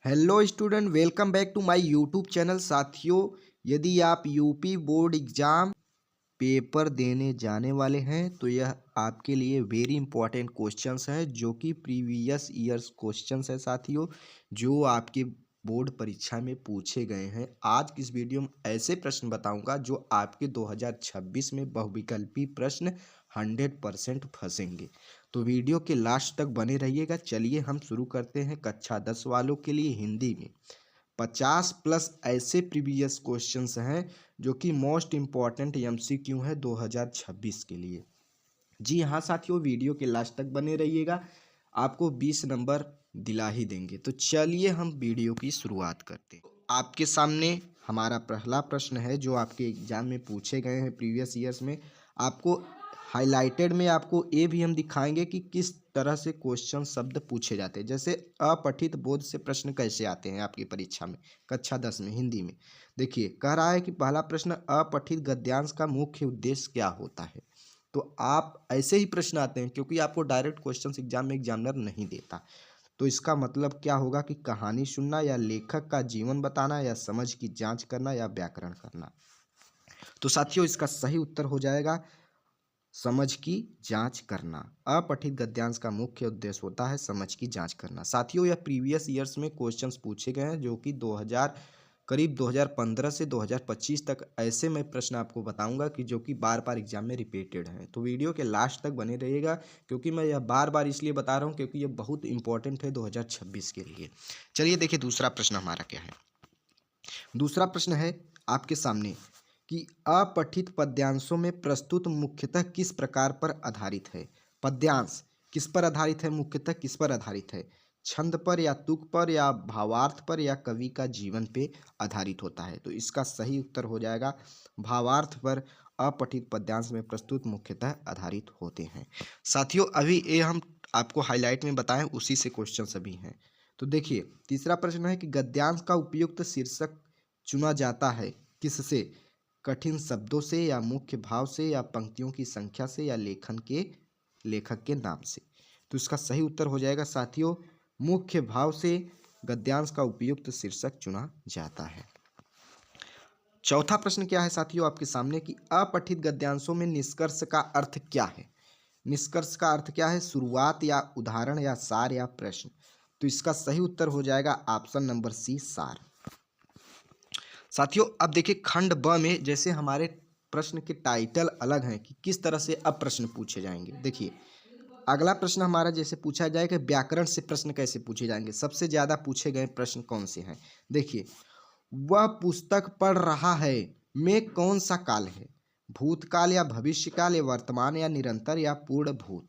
Hello student, welcome back to my YouTube channel. साथियों, यदि आप यूपी बोर्ड एग्ज़ाम पेपर देने जाने वाले हैं तो यह आपके लिए वेरी इंपॉर्टेंट क्वेश्चंस हैं जो कि प्रीवियस ईयर्स क्वेश्चंस हैं साथियों, जो आपके बोर्ड परीक्षा में पूछे गए हैं। आज की इस वीडियो में ऐसे प्रश्न बताऊंगा जो आपके 2026 में बहुविकल्पी प्रश्न 100% फंसेंगे। तो वीडियो के लास्ट तक बने रहिएगा। चलिए हम शुरू करते हैं। कक्षा 10 वालों के लिए हिंदी में 50+ ऐसे प्रीवियस क्वेश्चंस हैं जो कि मोस्ट इम्पॉर्टेंट एमसीक्यू है 2026 के लिए। जी हाँ साथियों, वीडियो के लास्ट तक बने रहिएगा, आपको 20 नंबर दिला ही देंगे। तो चलिए हम वीडियो की शुरुआत करते हैं। आपके सामने हमारा पहला प्रश्न है जो आपके एग्जाम में पूछे गए हैं प्रीवियस ईयर्स में। आपको हाईलाइटेड में आपको ये भी हम दिखाएंगे कि किस तरह से क्वेश्चन शब्द पूछे जाते हैं। जैसे अपठित बोध से प्रश्न कैसे आते हैं आपकी परीक्षा में, कक्षा 10 में हिंदी में। देखिए, कह रहा है कि पहला प्रश्न, अपठित गद्यांश का मुख्य उद्देश्य क्या होता है। तो आप ऐसे ही प्रश्न आते हैं क्योंकि आपको डायरेक्ट क्वेश्चन एग्जाम में एग्जामिनर नहीं देता। तो इसका मतलब क्या होगा कि कहानी सुनना, या लेखक का जीवन बताना, या समझ की जांच करना, या व्याकरण करना। तो साथियों, इसका सही उत्तर हो जाएगा समझ की जांच करना। अपठित गद्यांश का मुख्य उद्देश्य होता है समझ की जांच करना। साथियों, यह प्रीवियस ईयर्स में क्वेश्चंस पूछे गए हैं जो कि 2015 से 2025 तक ऐसे मैं प्रश्न आपको बताऊंगा कि जो कि बार बार एग्जाम में रिपीटेड हैं। तो वीडियो के लास्ट तक बने रहिएगा, क्योंकि मैं यह बार बार इसलिए बता रहा हूं क्योंकि यह बहुत इंपॉर्टेंट है 2026 के लिए। चलिए देखिए दूसरा प्रश्न हमारा क्या है। दूसरा प्रश्न है आपके सामने कि अपठित पद्यांशों में प्रस्तुत मुख्यतः किस प्रकार पर आधारित है। पद्यांश किस पर आधारित है, मुख्यतः किस पर आधारित है। छंद पर, या तुक पर, या भावार्थ पर, या कवि का जीवन पे आधारित होता है। तो इसका सही उत्तर हो जाएगा भावार्थ पर अपठित पद्यांश में प्रस्तुत मुख्यतः आधारित होते हैं। साथियों, अभी ये हम आपको हाईलाइट में बताएं, उसी से क्वेश्चन सभी हैं। तो देखिए, तीसरा प्रश्न है कि गद्यांश का उपयुक्त शीर्षक चुना जाता है किससे। कठिन शब्दों से, या मुख्य भाव से, या पंक्तियों की संख्या से, या लेखक के नाम से। तो इसका सही उत्तर हो जाएगा साथियों मुख्य भाव से गद्यांश का उपयुक्त शीर्षक चुना जाता है। चौथा प्रश्न क्या है साथियों आपके सामने कि अपठित गद्यांशों में निष्कर्ष का अर्थ क्या है। निष्कर्ष का अर्थ क्या है, शुरुआत, या उदाहरण, या सार, या प्रश्न। तो इसका सही उत्तर हो जाएगा ऑप्शन नंबर सी, सार। साथियों, अब देखिए खंड ब में जैसे हमारे प्रश्न के टाइटल अलग हैं कि किस तरह से अब प्रश्न पूछे जाएंगे। देखिए, अगला प्रश्न हमारा जैसे पूछा जाए कि व्याकरण से प्रश्न कैसे पूछे जाएंगे, सबसे ज्यादा पूछे गए प्रश्न कौन से हैं। देखिए, वह पुस्तक पढ़ रहा है में कौन सा काल है, भूतकाल, या भविष्यकाल, या वर्तमान, या निरंतर, या पूर्ण भूत।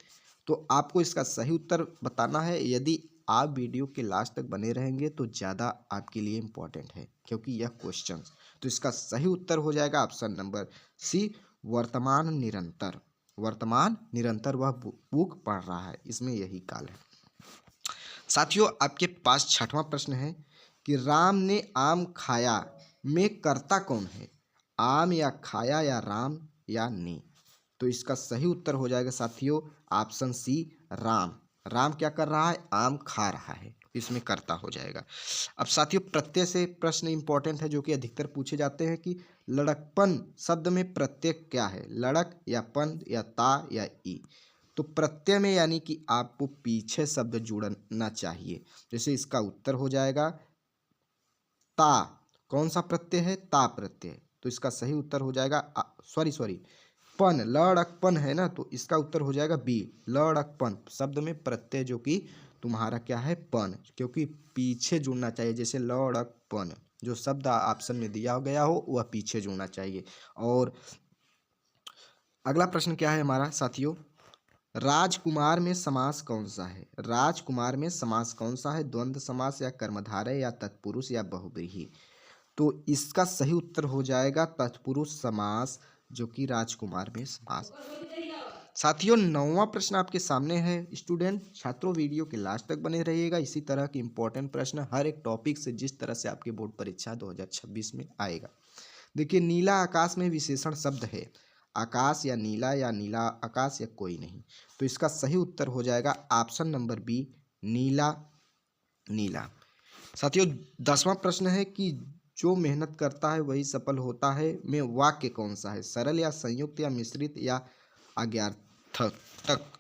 तो आपको इसका सही उत्तर बताना है। यदि आप वीडियो के लास्ट तक बने रहेंगे तो ज़्यादा आपके लिए इम्पोर्टेंट है, क्योंकि यह क्वेश्चन। तो इसका सही उत्तर हो जाएगा ऑप्शन नंबर सी, वर्तमान निरंतर। वर्तमान निरंतर वह बुक पढ़ रहा है, इसमें यही काल है। साथियों, आपके पास छठवां प्रश्न है कि राम ने आम खाया में कर्ता कौन है। आम, या खाया, या राम, या ने। तो इसका सही उत्तर हो जाएगा साथियों ऑप्शन सी, राम। राम क्या कर रहा है, आम खा रहा है, इसमें कर्ता हो जाएगा। अब साथियों, प्रत्यय से प्रश्न इंपॉर्टेंट है जो कि अधिकतर पूछे जाते हैं कि लड़कपन शब्द में प्रत्यय क्या है, लड़क, या पन, या ता, या ई। तो प्रत्यय में यानी कि आपको पीछे शब्द जुड़ना चाहिए। जैसे इसका उत्तर हो जाएगा ता। कौन सा प्रत्यय है, ता प्रत्यय। तो इसका सही उत्तर हो जाएगा सॉरी पन, लड़कपन है ना, तो इसका उत्तर हो जाएगा बी, लड़कपन शब्द में प्रत्यय जो कि तुम्हारा क्या है, पन, क्योंकि पीछे जुड़ना चाहिए। जैसे लड़कपन, जो शब्द ऑप्शन में दिया गया हो वह पीछे जुड़ना चाहिए। और अगला प्रश्न क्या है हमारा साथियों, राजकुमार में समास कौन सा है। राजकुमार में समास कौन सा है, द्वंद्व समास, या कर्मधारय, या तत्पुरुष, या बहुव्रीहि। तो इसका सही उत्तर हो जाएगा तत्पुरुष समास, जो कि राजकुमार में समास। साथियों, नौवां प्रश्न आपके सामने है। स्टूडेंट छात्रों, वीडियो के लास्ट तक बने रहिएगा। इसी तरह के इंपॉर्टेंट प्रश्न हर एक टॉपिक से जिस तरह से आपके बोर्ड परीक्षा 2026 में आएगा। देखिए, नीला आकाश में विशेषण शब्द है आकाश, या नीला, या नीला आकाश, या कोई नहीं। तो इसका सही उत्तर हो जाएगा ऑप्शन नंबर बी, नीला, नीला। साथियों 10वां प्रश्न है कि जो मेहनत करता है वही सफल होता है में वाक्य कौन सा है, सरल या संयुक्त या मिश्रित या आज्ञार्थक।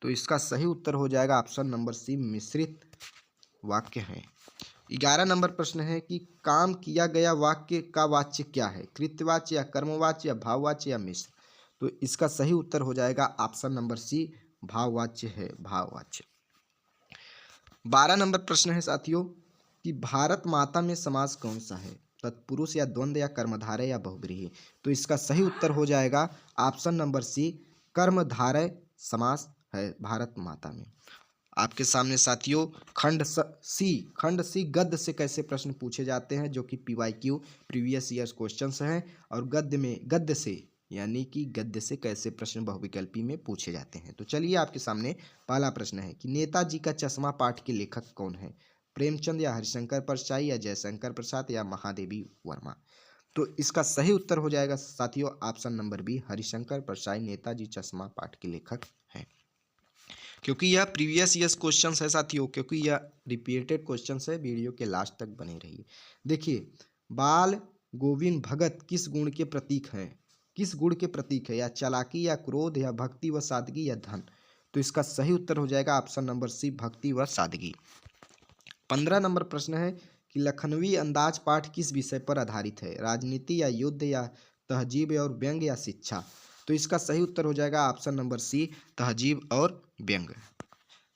तो इसका सही उत्तर हो जाएगा ऑप्शन नंबर सी, मिश्रित वाक्य है। 11 नंबर प्रश्न है कि काम किया गया वाक्य का वाच्य क्या है, कृत्यवाच्य या कर्मवाच्य या भाववाच्य या मिश्र। तो इसका सही उत्तर हो जाएगा ऑप्शन नंबर सी, भाववाच्य है, भाववाच्य। 12 नंबर प्रश्न है साथियों कि भारत माता में समास कौन सा है, तत्पुरुष या द्वंद्व या कर्मधारय या बहुब्रीहि। तो इसका सही उत्तर हो जाएगा ऑप्शन नंबर सी, कर्मधारय समास है भारत माता में। आपके सामने साथियों खंड सी गद्य से कैसे प्रश्न पूछे जाते हैं, जो कि PYQ प्रीवियस ईयर्स क्वेश्चंस हैं। और गद्य से यानी कि गद्य से कैसे प्रश्न बहुविकल्पी में पूछे जाते हैं। तो चलिए आपके सामने पहला प्रश्न है कि नेताजी का चश्मा पाठ के लेखक कौन है, प्रेमचंद या हरिशंकर परसाई या जयशंकर प्रसाद या महादेवी वर्मा। तो इसका सही उत्तर हो जाएगा साथियों option number B, Harishankar Parsai Netaji Chashma पाठ के लेखक हैं। क्योंकि यह प्रीवियस ईयर्स क्वेश्चंस है साथियों, क्योंकि यह रिपीटेड क्वेश्चंस है, वीडियो के लास्ट तक बने रहिए। देखिए, बाल गोविंद भगत किस गुण के प्रतीक हैं, किस गुण के प्रतीक है, या चालाकी या क्रोध या भक्ति व सादगी या धन। तो इसका सही उत्तर हो जाएगा ऑप्शन नंबर सी, भक्ति व सादगी। 15 नंबर प्रश्न है कि लखनवी अंदाज पाठ किस विषय पर आधारित है, राजनीति या युद्ध या तहजीब और व्यंग्य या शिक्षा। तो इसका सही उत्तर हो जाएगा ऑप्शन नंबर सी, तहजीब और व्यंग्य।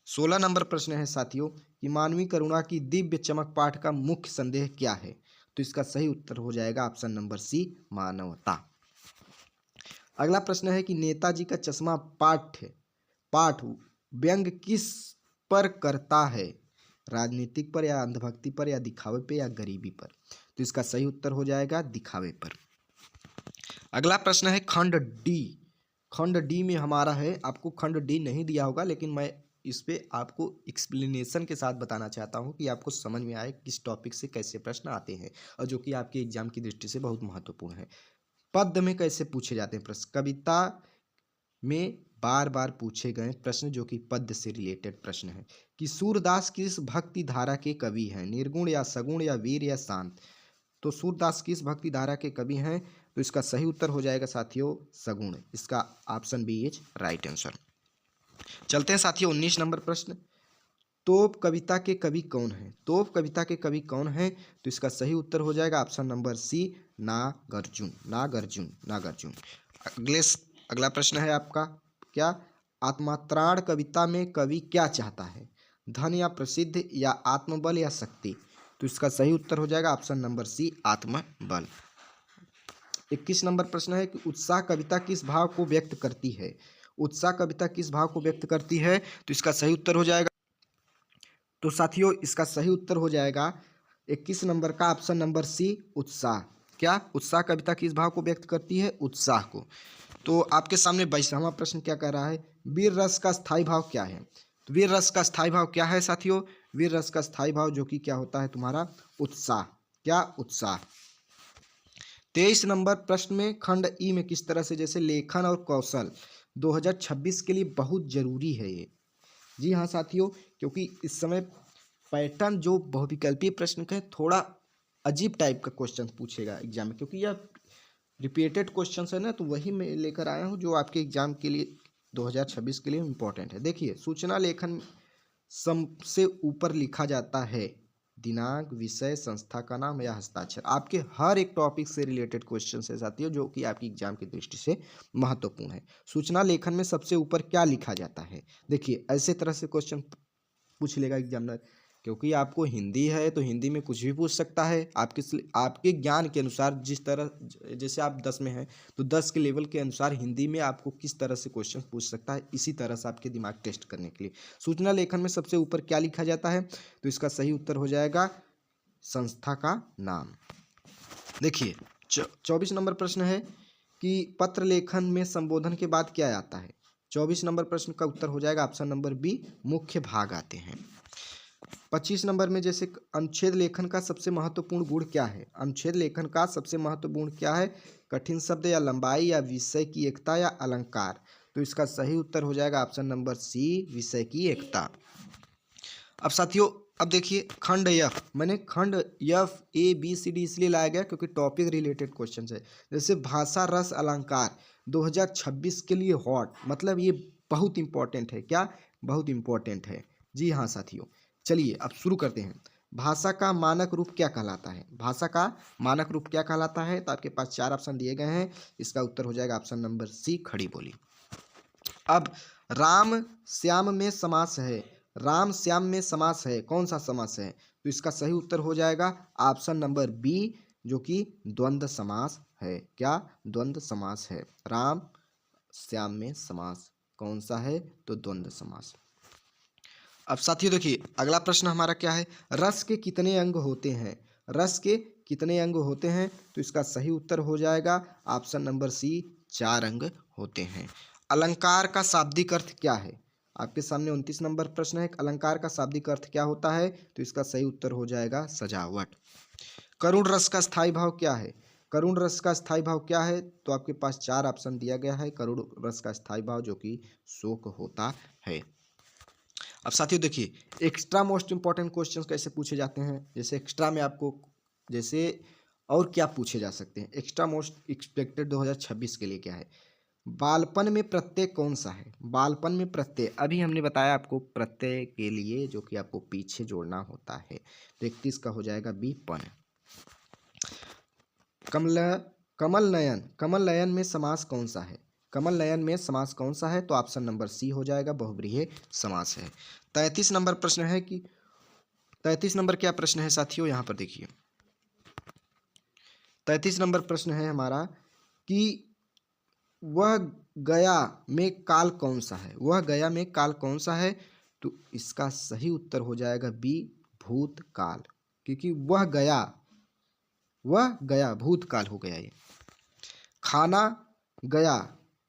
16 नंबर प्रश्न है साथियों कि मानवीय करुणा की दिव्य चमक पाठ का मुख्य संदेश क्या है। तो इसका सही उत्तर हो जाएगा ऑप्शन नंबर सी, मानवता। अगला प्रश्न है कि नेताजी का चश्मा पाठ व्यंग्य किस पर करता है, राजनीतिक पर या अंधभक्ति पर या दिखावे पे या गरीबी पर। तो इसका सही उत्तर हो जाएगा दिखावे पर। अगला प्रश्न है खंड डी में हमारा है, आपको खंड डी नहीं दिया होगा, लेकिन मैं इस पे आपको एक्सप्लेनेशन के साथ बताना चाहता हूँ कि आपको समझ में आए किस टॉपिक से कैसे प्रश्न आते हैं, और जो कि आपके एग्जाम की दृष्टि से बहुत महत्वपूर्ण है। पद्य में कैसे पूछे जाते हैं प्रश्न, कविता में बार बार पूछे गए प्रश्न जो कि पद्य से रिलेटेड प्रश्न है कि सूरदास किस भक्ति धारा के कवि हैं, निर्गुण या सगुण या वीर या शांत। तो सूरदास किस भक्ति धारा के कवि हैं। तो इसका सही उत्तर हो जाएगा साथियों सगुण, इसका option B is right answer. चलते हैं साथियों 19 नंबर प्रश्न, तोप कविता के कवि कौन है, तोप कविता के कवि कौन है। तो इसका सही उत्तर हो जाएगा ऑप्शन नंबर सी, नागार्जुन। अगला प्रश्न है आपका क्या, आत्मात्राण कविता में कवि क्या चाहता है, धन या प्रसिद्ध या आत्मबल या शक्ति। तो इसका सही उत्तर हो जाएगा ऑप्शन नंबर सी, आत्मबल। 21 नंबर प्रश्न है कि उत्साह कविता किस भाव को व्यक्त करती है, उत्साह कविता किस भाव को व्यक्त करती है। तो इसका सही उत्तर हो जाएगा, तो साथियों इसका सही उत्तर हो जाएगा 21 नंबर का ऑप्शन नंबर सी, उत्साह। क्या उत्साह कविता किस भाव को व्यक्त करती है, उत्साह को। तो आपके सामने 22वां प्रश्न क्या कह रहा है, वीर रस का स्थायी भाव क्या है। तो वीर रस का स्थायी भाव क्या है साथियों, वीर रस का स्थायी भाव जो कि क्या होता है तुम्हारा उत्साह, क्या उत्साह। 23 नंबर प्रश्न में खंड ई में किस तरह से, जैसे लेखन और कौशल 2026 के लिए बहुत जरूरी है ये। जी हाँ साथियों, क्योंकि इस समय पैटर्न जो बहुविकल्पीय प्रश्न का थोड़ा अजीब टाइप का क्वेश्चन पूछेगा एग्जाम में, क्योंकि यह रिपीटेड क्वेश्चन है ना, तो वही मैं लेकर आया हूँ जो आपके एग्जाम के लिए 2026 के लिए इम्पोर्टेंट है। देखिए, सूचना लेखन सबसे ऊपर लिखा जाता है दिनांक, विषय, संस्था का नाम या हस्ताक्षर। आपके हर एक टॉपिक से रिलेटेड क्वेश्चन है साथियों, जो कि आपकी एग्जाम की दृष्टि से महत्वपूर्ण है। सूचना लेखन में सबसे ऊपर क्या लिखा जाता है। देखिए, ऐसे तरह से क्वेश्चन पूछ लेगा एग्जामिनर, क्योंकि आपको हिंदी है तो हिंदी में कुछ भी पूछ सकता है, आपके ज्ञान के अनुसार। जिस तरह, जैसे आप 10 में हैं तो 10 के लेवल के अनुसार हिंदी में आपको किस तरह से क्वेश्चन पूछ सकता है, इसी तरह से आपके दिमाग टेस्ट करने के लिए। सूचना लेखन में सबसे ऊपर क्या लिखा जाता है। तो इसका सही उत्तर हो जाएगा संस्था का नाम। देखिए, 24 नंबर प्रश्न है कि पत्र लेखन में संबोधन के बाद क्या आता है। 24 नंबर प्रश्न का उत्तर हो जाएगा ऑप्शन नंबर बी, मुख्य भाग आते हैं। 25 नंबर में जैसे अनुच्छेद लेखन का सबसे महत्वपूर्ण गुण क्या है, अनुच्छेद लेखन का सबसे महत्वपूर्ण क्या है, कठिन शब्द या लंबाई या विषय की एकता या अलंकार। तो इसका सही उत्तर हो जाएगा ऑप्शन नंबर सी, विषय की एकता। अब साथियों अब देखिए खंड एफ, मैंने खंड F A B C D इसलिए लाया गया क्योंकि टॉपिक रिलेटेड क्वेश्चन है। जैसे भाषा रस अलंकार 2026 के लिए हॉट, मतलब ये बहुत इंपॉर्टेंट है। क्या? बहुत इंपॉर्टेंट है। जी हाँ साथियों, चलिए अब शुरू करते हैं। भाषा का मानक रूप क्या कहलाता है? भाषा का मानक रूप क्या कहलाता है? तो आपके पास 4 ऑप्शन दिए गए हैं, इसका उत्तर हो जाएगा ऑप्शन नंबर सी, खड़ी बोली। अब राम श्याम में समास है, राम श्याम में समास है, कौन सा समास है? तो इसका सही उत्तर हो जाएगा ऑप्शन नंबर बी, जो कि द्वंद्व समास है। क्या? द्वंद्व समास है। राम श्याम में समास कौन सा है? तो द्वंद्व समास। अब साथियों देखिए अगला प्रश्न हमारा क्या है, रस के कितने अंग होते हैं? रस के कितने अंग होते हैं? तो इसका सही उत्तर हो जाएगा ऑप्शन नंबर सी, 4 अंग होते हैं। अलंकार का शाब्दिक अर्थ क्या है? आपके सामने 29 नंबर प्रश्न है, अलंकार का शाब्दिक अर्थ क्या होता है? तो इसका सही उत्तर हो जाएगा सजावट। करुण रस का स्थायी भाव क्या है? करुण रस का स्थायी भाव क्या है? तो आपके पास 4 ऑप्शन दिया गया है। करुण रस का स्थायी भाव जो कि शोक होता है। अब साथियों देखिए एक्स्ट्रा मोस्ट इंपॉर्टेंट क्वेश्चंस कैसे पूछे जाते हैं। जैसे एक्स्ट्रा में आपको जैसे और क्या पूछे जा सकते हैं, एक्स्ट्रा मोस्ट एक्सपेक्टेड 2026 के लिए क्या है? बालपन में प्रत्यय कौन सा है? बालपन में प्रत्यय अभी हमने बताया आपको, प्रत्यय के लिए जो कि आपको पीछे जोड़ना होता है। तो 31 का हो जाएगा बी, पन। कमल कमल नयन, कमल नयन में समास कौन सा है? कमल नयन में समास कौन सा है? तो ऑप्शन नंबर सी हो जाएगा, बहुब्रीहि समास है। 33 नंबर प्रश्न है कि 33 नंबर क्या प्रश्न है साथियों, यहाँ पर देखिए 33 नंबर प्रश्न है हमारा कि वह गया में काल कौन सा है? वह गया में काल कौन सा है? तो इसका सही उत्तर हो जाएगा बी, भूतकाल, क्योंकि वह गया भूतकाल हो गया ये। खाना गया,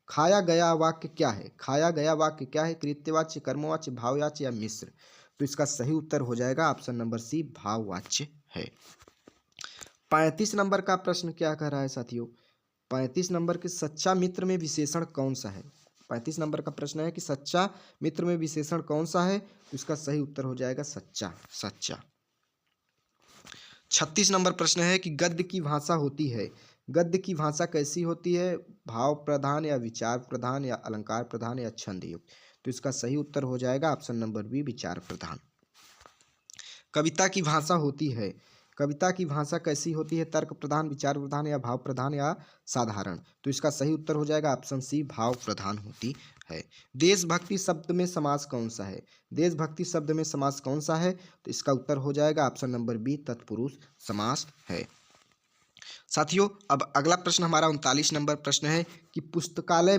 खाया गया वाक्य क्या है? खाया गया वाक्य क्या है? कृत्यवाच्य, कर्मवाच्य, भाववाच्य या मिश्र? तो इसका सही उत्तर हो जाएगा ऑप्शन नंबर सी, भाववाच्य है। 35 नंबर का प्रश्न क्या कह रहा है साथियों? 35 नंबर के सच्चा मित्र में विशेषण कौन सा है? 35 नंबर का प्रश्न है कि सच्चा मित्र में विशेषण कौन सा है? तो इसका सही उत्तर हो जाएगा सच्चा, सच्चा। 36 नंबर प्रश्न है कि गद्य की भाषा होती है, गद्य की भाषा कैसी होती है? भाव प्रधान या विचार प्रधान या अलंकार प्रधान या छंद युक्त? तो इसका सही उत्तर हो जाएगा ऑप्शन नंबर बी, विचार प्रधान। कविता की भाषा होती है, कविता की भाषा कैसी होती है? तर्क प्रधान, विचार प्रधान या भाव प्रधान या साधारण? तो इसका सही उत्तर हो जाएगा ऑप्शन सी, भाव प्रधान होती है। देशभक्ति शब्द में समास कौन सा है? देशभक्ति शब्द में समास कौन सा है? तो इसका उत्तर हो जाएगा ऑप्शन नंबर बी, तत्पुरुष समास है। साथियों अब अगला प्रश्न हमारा 39 नंबर प्रश्न है कि पुस्तकालय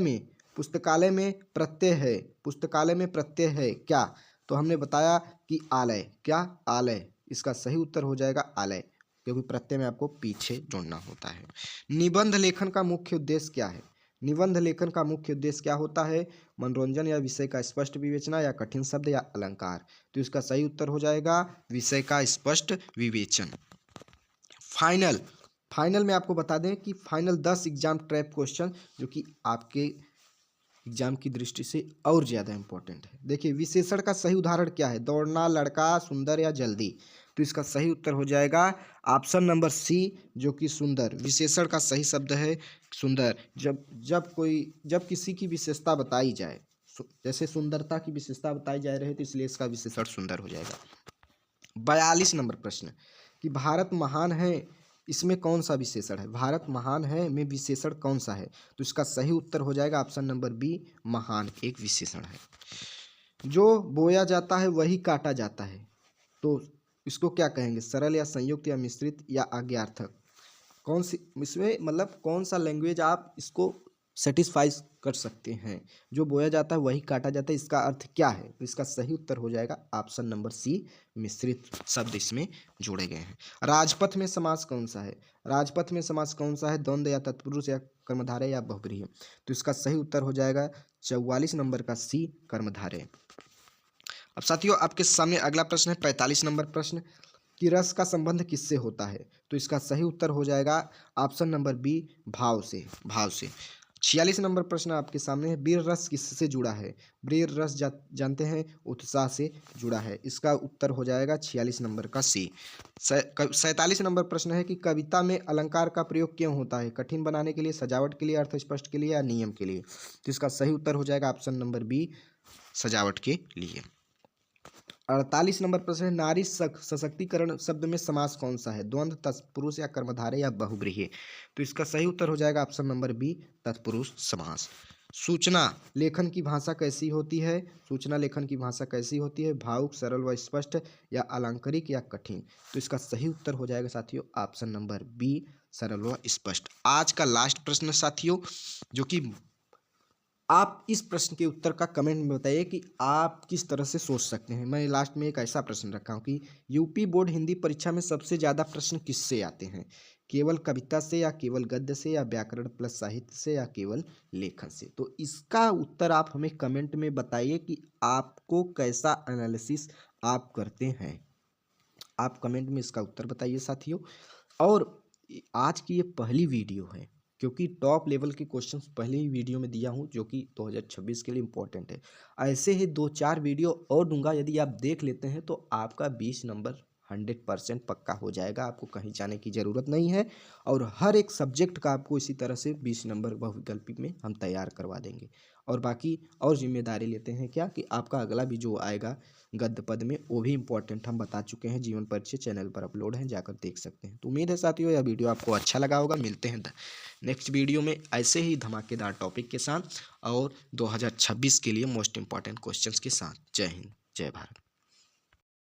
में प्रत्यय है, पुस्तकालय में प्रत्यय है क्या? तो हमने बताया कि आलय, क्या? आलय। इसका सही उत्तर हो जाएगा आलय, क्योंकि प्रत्यय में आपको पीछे जोड़ना होता है। निबंध लेखन का मुख्य उद्देश्य क्या है? निबंध लेखन का मुख्य उद्देश्य क्या होता है? मनोरंजन या विषय का स्पष्ट विवेचना या कठिन शब्द या अलंकार? तो इसका सही उत्तर हो जाएगा विषय का स्पष्ट विवेचन। फाइनल में आपको बता दें कि फाइनल 10 एग्जाम ट्रैप क्वेश्चन जो कि आपके एग्जाम की दृष्टि से और ज़्यादा इंपॉर्टेंट है। देखिए विशेषण का सही उदाहरण क्या है? दौड़ना, लड़का, सुंदर या जल्दी? तो इसका सही उत्तर हो जाएगा ऑप्शन नंबर सी, जो कि सुंदर। विशेषण का सही शब्द है सुंदर। जब किसी की विशेषता बताई जाए, जैसे सुंदरता की विशेषता बताई जा रही है, तो इसलिए इसका विशेषण सुंदर हो जाएगा। 42 नंबर प्रश्न कि भारत महान है, इसमें कौन सा विशेषण है? भारत महान है में विशेषण कौन सा है? तो इसका सही उत्तर हो जाएगा ऑप्शन नंबर बी, महान एक विशेषण है। जो बोया जाता है वही काटा जाता है, तो इसको क्या कहेंगे? सरल या संयुक्त या मिश्रित या आज्ञार्थक? कौन सी इसमें मतलब कौन सा लैंग्वेज आप इसको सेटिस्फाई कर सकते हैं? जो बोया जाता है वही काटा जाता है, इसका अर्थ क्या है? तो इसका सही उत्तर हो जाएगा ऑप्शन नंबर सी, मिश्रित शब्द इसमें जोड़े गए हैं। राजपथ में समास कौन सा है? राजपथ में समास कौन सा है? द्वंद्व या तत्पुरुष या कर्मधारय या बहुब्रीहि? तो इसका सही उत्तर हो जाएगा 44 नंबर का सी, कर्मधारय। अब साथियों आपके सामने अगला प्रश्न है 45 नंबर प्रश्न कि रस का संबंध किससे होता है? तो इसका सही उत्तर हो जाएगा ऑप्शन नंबर बी, भाव से, भाव से। 46 नंबर प्रश्न आपके सामने है, वीर रस किससे जुड़ा है? वीर रस जानते हैं उत्साह से जुड़ा है। इसका उत्तर हो जाएगा 46 नंबर का सी। 47 नंबर प्रश्न है कि कविता में अलंकार का प्रयोग क्यों होता है? कठिन बनाने के लिए, सजावट के लिए, अर्थ स्पष्ट के लिए या नियम के लिए? तो इसका सही उत्तर हो जाएगा ऑप्शन नंबर बी, सजावट के लिए। 48 नंबर प्रश्न है, नारी सशक्तिकरण शब्द में समास कौन सा है? द्वंद्व, तत्पुरुष या कर्मधारय या बहुव्रीहि? तो इसका सही उत्तर हो जाएगा ऑप्शन नंबर बी, तत्पुरुष समास। सूचना लेखन की भाषा कैसी होती है? सूचना लेखन की भाषा कैसी होती है? भावुक, सरल व स्पष्ट या अलंकारिक या कठिन? तो इसका सही उत्तर हो जाएगा साथियों ऑप्शन नंबर बी, सरल व स्पष्ट। आज का लास्ट प्रश्न साथियों, जो कि आप इस प्रश्न के उत्तर का कमेंट में बताइए कि आप किस तरह से सोच सकते हैं। मैं लास्ट में एक ऐसा प्रश्न रखा हूँ कि यूपी बोर्ड हिंदी परीक्षा में सबसे ज़्यादा प्रश्न किससे आते हैं? केवल कविता से या केवल गद्य से या व्याकरण प्लस साहित्य से या केवल लेखन से? तो इसका उत्तर आप हमें कमेंट में बताइए कि आपको कैसा एनालिसिस आप करते हैं। आप कमेंट में इसका उत्तर बताइए साथियों। और आज की ये पहली वीडियो है, क्योंकि टॉप लेवल के क्वेश्चंस पहले ही वीडियो में दिया हूँ जो कि 2026 के लिए इम्पोर्टेंट है। ऐसे ही 2-4 वीडियो और दूंगा, यदि आप देख लेते हैं तो आपका 20 नंबर 100% पक्का हो जाएगा। आपको कहीं जाने की ज़रूरत नहीं है और हर एक सब्जेक्ट का आपको इसी तरह से 20 नंबर बहुविकल्पी में हम तैयार करवा देंगे। और बाकी और जिम्मेदारी लेते हैं क्या कि आपका अगला भी जो आएगा गद्य पद में वो भी इम्पोर्टेंट हम बता चुके हैं, जीवन परिचय चैनल पर अपलोड है, जाकर देख सकते हैं। तो उम्मीद है साथियों यह वीडियो आपको अच्छा लगा होगा। मिलते हैं नेक्स्ट वीडियो में ऐसे ही धमाकेदार टॉपिक के साथ और 2026 के लिए मोस्ट इंपॉर्टेंट क्वेश्चंस के साथ। जय हिंद, जय भारत।